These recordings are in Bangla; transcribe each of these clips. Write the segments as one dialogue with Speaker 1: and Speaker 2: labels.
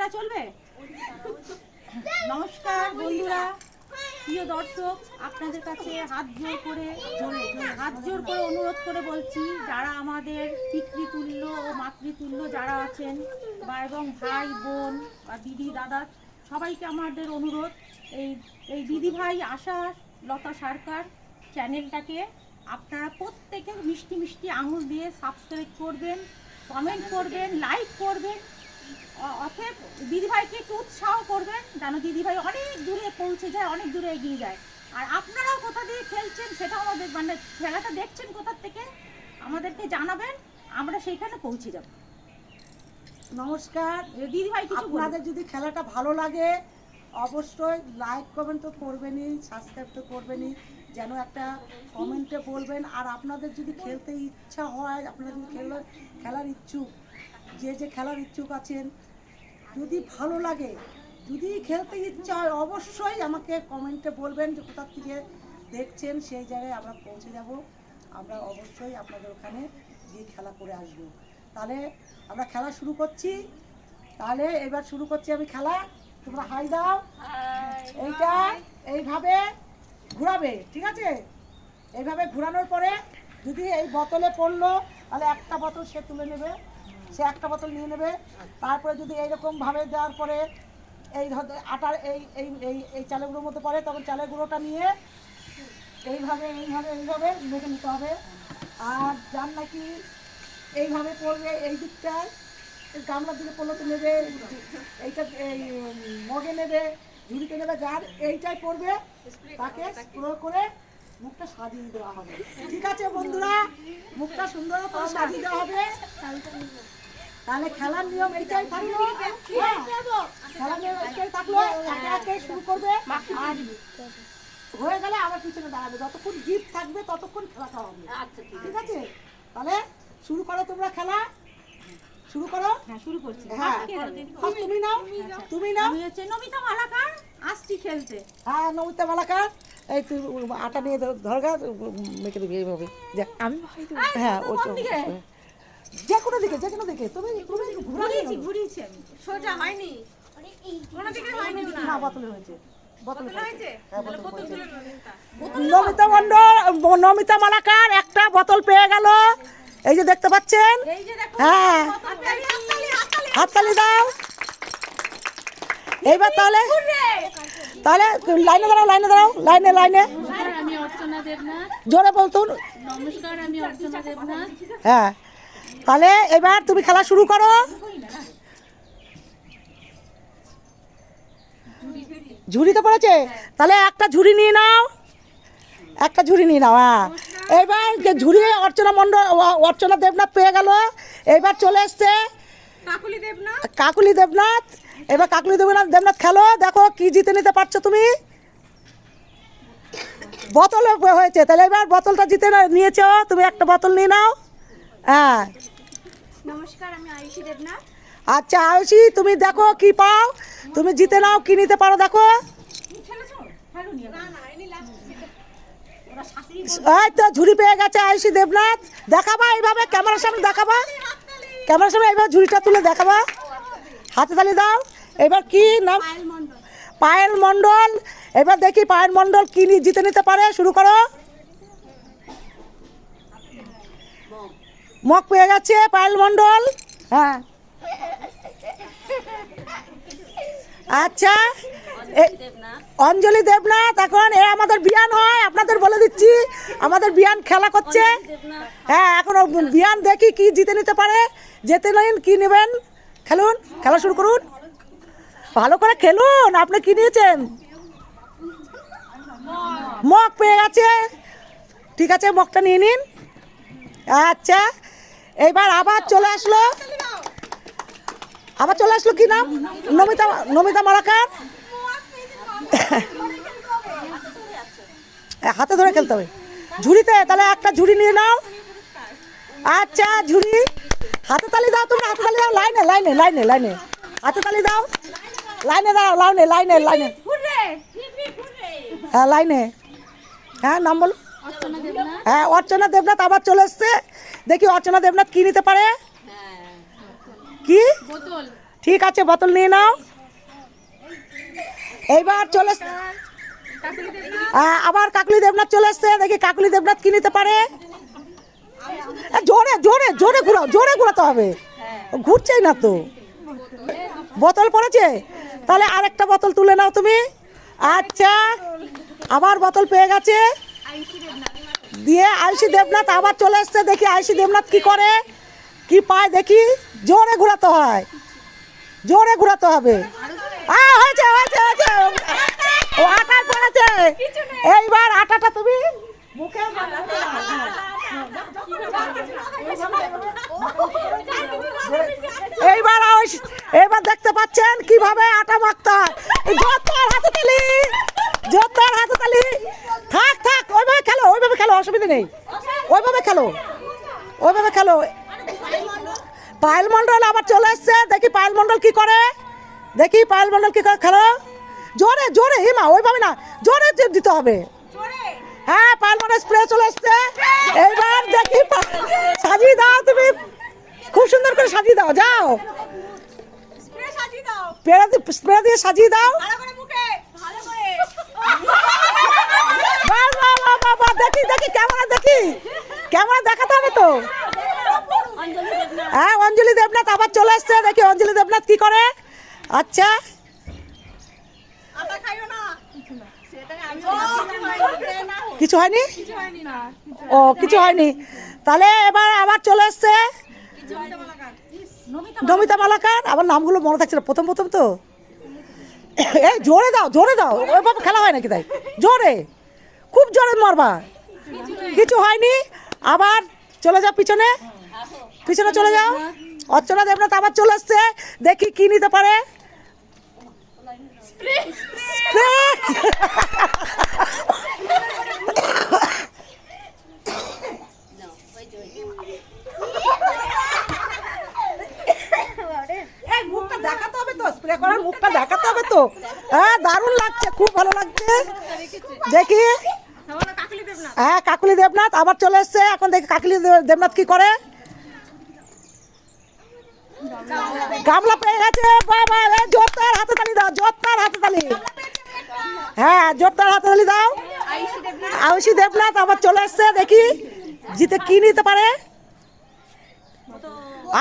Speaker 1: ছাড়া চলবে? নমস্কার বন্ধুরা, প্রিয় দর্শক, আপনাদের কাছে হাত জোর করে অনুরোধ করে বলছি, যারা আমাদের পিতৃতুল্য ও মাতৃতুল্য যারা আছেন বা এবং ভাই বোন বা দিদি দাদা সবাইকে আমাদের অনুরোধ, এই দিদি ভাই আশা লতা সরকার চ্যানেলটাকে আপনারা প্রত্যেকে মিষ্টি মিষ্টি আঙুল দিয়ে সাবস্ক্রাইব করবেন, কমেন্ট করবেন, লাইক করবেন। অতএব দিদিভাইকে একটু উৎসাহ করবেন যেন দিদিভাই অনেক দূরে পৌঁছে যায়, অনেক দূরে এগিয়ে যায়। আর আপনারাও কোথা দিয়ে খেলছেন সেটাও আমাদের, মানে খেলাটা দেখছেন কোথা থেকে আমাদেরকে জানাবেন, আমরা সেইখানে পৌঁছে যাব।
Speaker 2: নমস্কার
Speaker 1: দিদিভাই, কিছু
Speaker 2: আপনাদের যদি খেলাটা ভালো লাগে অবশ্যই লাইক কমেন্ট তো করবেনই, সাবস্ক্রাইব তো করবেনই, যেন একটা কমেন্টে বলবেন। আর আপনাদের যদি খেলতে ইচ্ছা হয়, আপনারা যদি খেলার ইচ্ছুক, যে খেলার ইচ্ছুক আছেন, যদি ভালো লাগে, যদি খেলতে ইচ্ছা হয়, অবশ্যই আমাকে কমেন্টে বলবেন যে কোথা থেকে দেখছেন, সেই জায়গায় আমরা পৌঁছে যাব। আমরা অবশ্যই আপনাদের ওখানে গিয়ে খেলা করে আসব। তাহলে আমরা খেলা শুরু করছি। তাহলে এবার শুরু করছি আমি খেলা। তোমরা হাই দাও। এইটা এইভাবে ঘোরাবে, ঠিক আছে? এইভাবে ঘোরানোর পরে যদি এই বোতলে পড়লো, তাহলে একটা বোতল সে তুলে নেবে, সে একটা বোতল নিয়ে নেবে। তারপরে যদি এইরকমভাবে দেওয়ার পরে এই আটার এই এই এই এই চালের গুঁড়োর মধ্যে পড়ে, তখন চালের গুঁড়োটা নিয়ে এইভাবে এইভাবে এইভাবে মেখে নিতে হবে। আর যার নাকি এইভাবে পড়বে, এই দিকটায় গামলার দিকে পড়লো তো নেবে, এইটা এই মগে নেবে, ঝুড়িতে নেবে, যার এইটাই পড়বে তাকে স্প্রে করে মুখটা সাজিয়ে দেওয়া হবে। ঠিক আছে বন্ধুরা, মুখটা সুন্দর করে সাজিয়ে দেওয়া হবে। তাহলে খেলার নিয়ম এইটাই থাকলো। খেলার নিয়ম এইটাই থাকলো। একে একে শুরু করবে, আর হয়ে গেলে আবার পিছনে দাঁড়াবে। যতক্ষণ জিত থাকবে ততক্ষণ খেলাটা হবে। ঠিক আছে? তাহলে শুরু করো, তোমরা খেলা শুরু করো।
Speaker 1: হ্যাঁ, শুরু করছি।
Speaker 2: হ্যাঁ, তুমি নাও, তুমি নাও।
Speaker 1: আমি হচ্ছে নমিতা মালাকার, আসছি খেলতে।
Speaker 2: হ্যাঁ, নমিতা মালাকার। এই তুই আটা নিয়ে ধরগা, মেখে দিবি এইভাবে। আমি হ্যাঁ, ওই তো যে কোনো দিকে, যে কোনো দিকে। তুমি
Speaker 1: ঘুরিয়েছি আমি, সোজা হয়নি, কোনো দিকে হয়নি।
Speaker 2: না, বোতলে হয়েছে, বোতলে হয়েছে। নমিতা মালাকার একটা বোতল পেয়ে গেল, এই যে দেখতে পাচ্ছেন। হ্যাঁ, হাততালি দাও। এইবার তাহলে লাইনে দাঁড়াও, লাইনে দাঁড়াও, লাইনে লাইনে।
Speaker 1: আমি অর্চনা দেবনাথ।
Speaker 2: জোরে বলতুন।
Speaker 1: নমস্কার, আমি অর্চনা দেবনাথ।
Speaker 2: হ্যাঁ, তাহলে এবার তুমি খেলা শুরু করো। ঝুড়িতে পড়েছে, তাহলে একটা ঝুড়ি নিয়ে নাও, একটা ঝুড়ি নিয়ে নাও। হ্যাঁ, এইবার ঝুড়ি অর্চনা দেবনাথ পেয়ে গেল। এইবার চলে এসছে কাকুলি দেবনাথ। এবার কাকুলি দেবনাথ খেলো, দেখো কি জিতে নিতে পারছো তুমি। বোতল হয়েছে, তাহলে এবার বোতলটা জিতে নিয়েছো তুমি, একটা বোতল নিয়ে নাও। হ্যাঁ,
Speaker 3: নমস্কার, আমি আয়ুষী দেবনাথ।
Speaker 2: আচ্ছা আয়ুষী, তুমি দেখো কি পাও, তুমি জিতে নাও, কি নিতে পারো দেখো। এই তো ঝুড়ি পেয়ে গেছে আয়ুষী দেবনাথ। দেখাবা এইভাবে, ক্যামেরার সামনে দেখাবা, ক্যামেরার সামনে এইভাবে ঝুড়িটা তুলে দেখাবা, হাতে তালি দাও। এবার কি নাম? পায়েল মণ্ডল। এবার দেখি পায়েল মণ্ডল কি জিতে নিতে পারে। শুরু করো। মগ পেয়ে গেছে পায়েল মণ্ডল। হ্যাঁ, আচ্ছা, অঞ্জলি দেবনাথ। এখন এ আমাদের বিয়ান হয়, আপনাদের বলে দিচ্ছি, আমাদের বিয়ান খেলা করছে। হ্যাঁ, এখন বিয়ান দেখি কি জিতে নিতে পারে। যেতে নিন, কি নেবেন, খেলুন, খেলা শুরু করুন, ভালো করে খেলুন। আপনি কি নিয়েছেন? মগ পেয়ে গেছে, ঠিক আছে, মগটা নিয়ে নিন। আচ্ছা, এইবার আবার চলে আসলো, কি নাম? নমিতা মালাকার। হাতে ধরে খেলতে হবে ঝুড়িতে। তাহলে একটা ঝুড়ি নিয়ে নাও। আচ্ছা, ঝুড়ি, হাতে তালি দাও, তোমরা হাতে তালি দাও। লাইনে লাইনে লাইনে লাইনে হাতে তালি দাও, লাইনে দাও, লাইনে লাইনে লাইনে। হ্যাঁ, লাইনে। হ্যাঁ, নাম বলো। হ্যাঁ, অর্চনা দেবনাথ আবার চলে এসছে। দেখি অর্চনা দেবনাথ কি নিতে পারে। কি ঠিক আছে, বোতল নিয়ে নাও। এইবার চলে আবার কাকলি দেবনাথ চলে এসছে, দেখি কাকলি দেবনাথ কি নিতে পারে। জোরে জোরে জোরে ঘুরাও, জোরে ঘুরাতে হবে, ঘুরছেই না তো। বোতল পড়েছে, তাহলে আরেকটা বোতল তুলে নাও তুমি। আচ্ছা, আবার বোতল পেয়ে গেছে। দিয়ে আয়ুষী দেবনাথ আবার চলে এসছে, দেখি আয়ুষী দেবনাথ কি করে, কি পায় দেখি। জোরে ঘোরাতে হয়, জোরে ঘোরাতে হবে। হয়েছে হয়েছে হয়েছে, ও আটা পড়েছে। এইবার আটাটা তুমি মুখে এইবার দেখতে পাচ্ছেন কিভাবে আটা মাখতে হয়। জোরদার হাতে তালি, জোরদার হাতে তালি। থাক থাক, ওইভাবে খেলো, ওইভাবে খেলো, অসুবিধা নেই, ওইভাবে খেলো, ওইভাবে খেলো। পায়েল মণ্ডল আবার চলে এসছে, দেখি পায়েল মণ্ডল কি করে, দেখি পায়েল মণ্ডল কি করে। খেলো জোরে জোরে, হিমা ওইভাবে না, জোরে দিতে হবে। হ্যাঁ, পায়েল মণ্ডল স্প্রে চলে এসছে। এইবার দেখি সাজিয়ে দাও তুমি, খুব সুন্দর করে সাজিয়ে দাও, যাও স্প্রে দিয়ে সাজিয়ে দাও। দেখি দেখি ক্যামেরা, দেখি ক্যামেরা দেখাতে হবে তো। হ্যাঁ, অঞ্জলি দেবনাথ আবার চলে এসছে, দেখি অঞ্জলি দেবনাথ কি করে। আচ্ছা, কিছু হয়নি, ও কিছু হয়নি, তাহলে এবার আবার চলে এসছে নমিতা মালাকার। আবার নামগুলো মনে থাকছে না, প্রথম প্রথম তো। এই জোরে দাও, জোরে দাও, ওইভাবে খেলা হয় নাকি? তাই জোরে, খুব জোরে মারবা। কিছু হয়নি, আবার চলে যাও পিছনে, পিছনে চলে যাও। অর্চনা দেবনাথ আবার চলে এসছে, দেখি কি নিতে পারে। মুখটা দেখাতে হবে তো, স্প্রে করার মুখটা দেখাতে হবে তো। হ্যাঁ, দারুণ লাগছে, খুব ভালো লাগছে। দেখি, হ্যাঁ কাকলি দেবনাথ আবার চলে এসছে, এখন দেখি কাকলি দেবনাথ কি করে। গামলা পেয়ে গেছে, বাবা জোরদার হাতে তালি দাও, জোরদার হাতে তালি। হ্যাঁ, জোরদার হাতে তালি দাও। আয়ুষী দেবনাথ আবার চলে এসছে, দেখি জিতে কি নিতে পারে।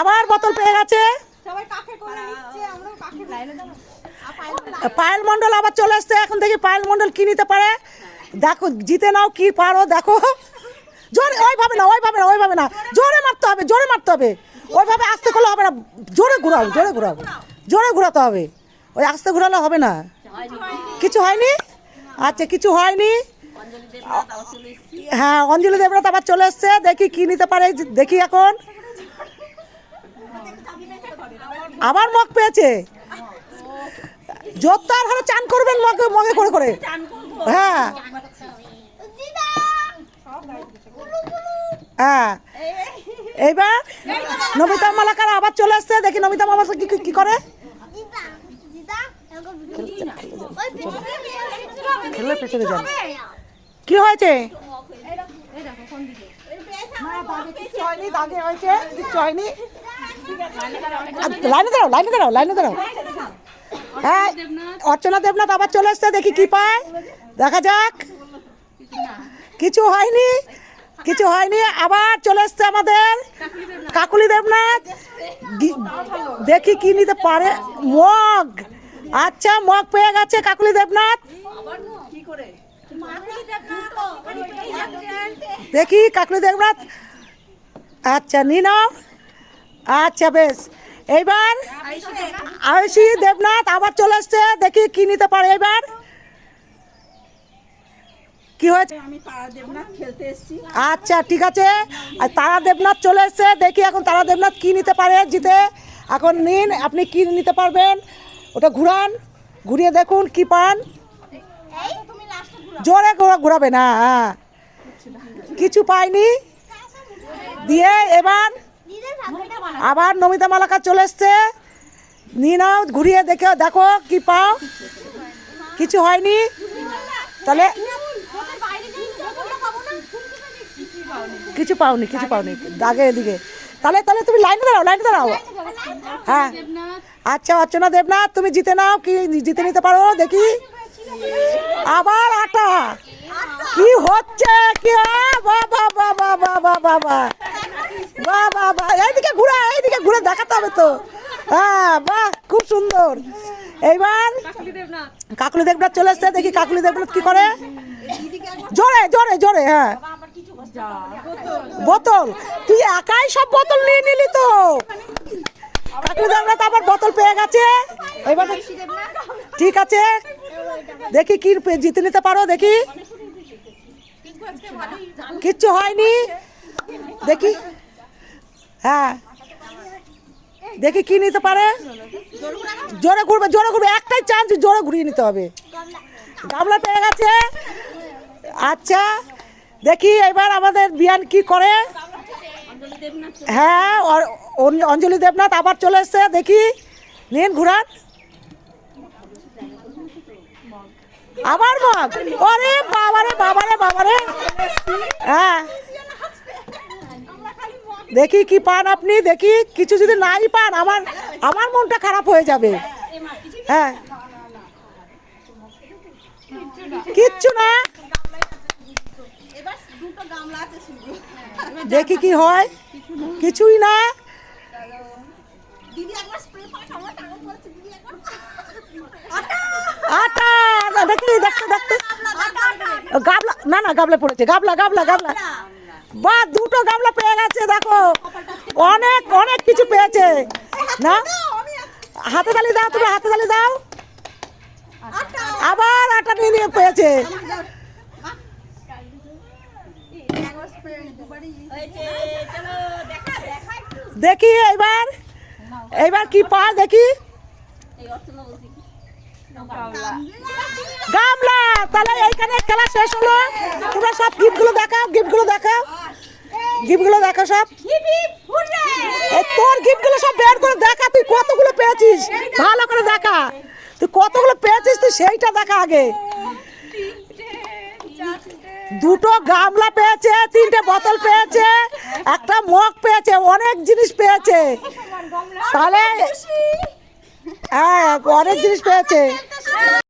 Speaker 2: আবার বোতল পেয়ে গেছে। পায়েল মণ্ডল আবার চলে এসছে, এখন দেখি পায়েল মণ্ডল কি নিতে পারে। দেখো, জিতে নাও কি পারো, দেখো। জোরে, ওইভাবে না, ওইভাবে না, ওইভাবে না, জোরে মারতে হবে, জোরে মারতে হবে, ওইভাবে আস্তে করলে হবে না। জোরে ঘুরাও, জোরে ঘুরাও, জোরে ঘুরাতে হবে, ওই আস্তে ঘুরালে হবে না। কিছু হয়নি, আচ্ছা কিছু হয়নি। হ্যাঁ, অঞ্জলি দেবনাথ আবার চলে এসছে, দেখি কি নিতে পারে, দেখি এখন। আবার মগ পেয়েছে, জোরদার হারে চান করবেন মগে মগে করে করে। হ্যাঁ হ্যাঁ, এইবার নমিতা মালাকার আবার চলে এসছে, দেখি নমিতা মালাকার কি করে। খেলে পেছনে যান, কি হয়েছে? দাগে হয়েছে, কিচ্ছু হয়নি। লাইনে দাঁড়াও, লাইনে দাঁড়াও, লাইনে দাঁড়াও। হ্যাঁ, অর্চনা দেবনাথ আবার চলে এসছে, দেখি কি পায়, দেখা যাক। কিছু হয়নি, কিছু হয়নি, আবার চলে এসছে আমাদের কাকলি দেবনাথ, দেখি কি নিতে পারে। মগ, আচ্ছা মগ পেয়ে গেছে কাকলি দেবনাথ। দেখি কাকলি দেবনাথ, আচ্ছা নিয়ে নাও। আচ্ছা বেশ, এইবার আয়ুষী দেবনাথ আবার চলে এসছে, দেখি কি নিতে পারে। এবার কি হয়েছে?
Speaker 1: আমি তারা দেবনাথ খেলতে এসেছি।
Speaker 2: আচ্ছা ঠিক আছে, আর তারা দেবনাথ চলে এসছে, দেখি এখন তারা দেবনাথ কি নিতে পারে জিতে। এখন নিন, আপনি কি নিতে পারবেন, ওটা ঘুরান, ঘুরিয়ে দেখুন কি পান। জোরে ঘোরাবে না। হ্যাঁ, কিছু পাইনি। দিয়ে এবার আবার নমিতা মালাকার চলে এসছে, নিয়ে নাও, ঘুরিয়ে দেখো, দেখো কি পাও। কিছু হয়নি, তাহলে কিছু পাওনি, কিছু পাওনি, দাগে এদিকে। তাহলে তাহলে তুমি লাইনে দাঁড়াও হ্যাঁ আচ্ছা অর্চনা দেবনাথ তুমি জিতে নাও, কি জিতে নিতে পারো দেখি। আবার আটা কি হচ্ছে কি, বাবা বাবা বাবা বাবা বাবা বাবা, এইদিকে ঘুরে দেখাতে হবে তো। হ্যাঁ বাহ, খুব সুন্দর। এইবার কাকলি দেবনাথ চলে এসছে, দেখি কাকলি দেবনাথ কি করে। জোরে জোরে জোরে, হ্যাঁ বোতল, তুই একাই সব বোতল নিয়ে নিলি তো। কাকলি দেবনাথ আবার বোতল পেয়ে গেছে। এবার ঠিক আছে, দেখি কি জিতে নিতে পারো দেখি। কিচ্ছু হয়নি, দেখি হ্যাঁ দেখি কি নিতে পারে। জোরে ঘুরবে, একটাই চান্স, জোরে ঘুরিয়ে নিতে হবে। গামলা পেয়ে গেছে। আচ্ছা দেখি এবার আমাদের বিয়ান কি করে। হ্যাঁ অঞ্জলি দেবনাথ আবার চলে এসছে, দেখি নিন ঘুরান। আবার মগ, ওরে বাবারে বাবারে বাবারে। হ্যাঁ দেখি কি পান আপনি, দেখি কিছু যদি নাই পান আমার মনটা খারাপ হয়ে যাবে। হ্যাঁ কিচ্ছু না, দেখি কি হয়। কিছুই না, আটা দেখি দেখতে গাবলা, না গাবলা পড়েছে, গাবলা বা দুটো গামলা পেয়ে গেছে। দেখো অনেক অনেক কিছু পেয়েছে না। হাতে তালি দাও, তুমি হাতে তালি দাও। আবার আটা নিয়ে পেয়েছে। দেখি এইবার কি পায় দেখি। গামলা, তাহলে এইখানে খেলা শেষ হলো। তোমরা সব গিফটগুলো দেখাও সব। তোর গিফটগুলো সব বের করে দেখা, তুই কতগুলো পেয়েছিস ভালো করে দেখা। তুই কতগুলো পেয়েছিস তুই সেইটা দেখা আগে। দুটো গামলা পেয়েছে, 3টে বোতল পেয়েছে, একটা মগ পেয়েছে, অনেক জিনিস পেয়েছে। তাহলে হ্যাঁ অনেক জিনিস পেয়েছে।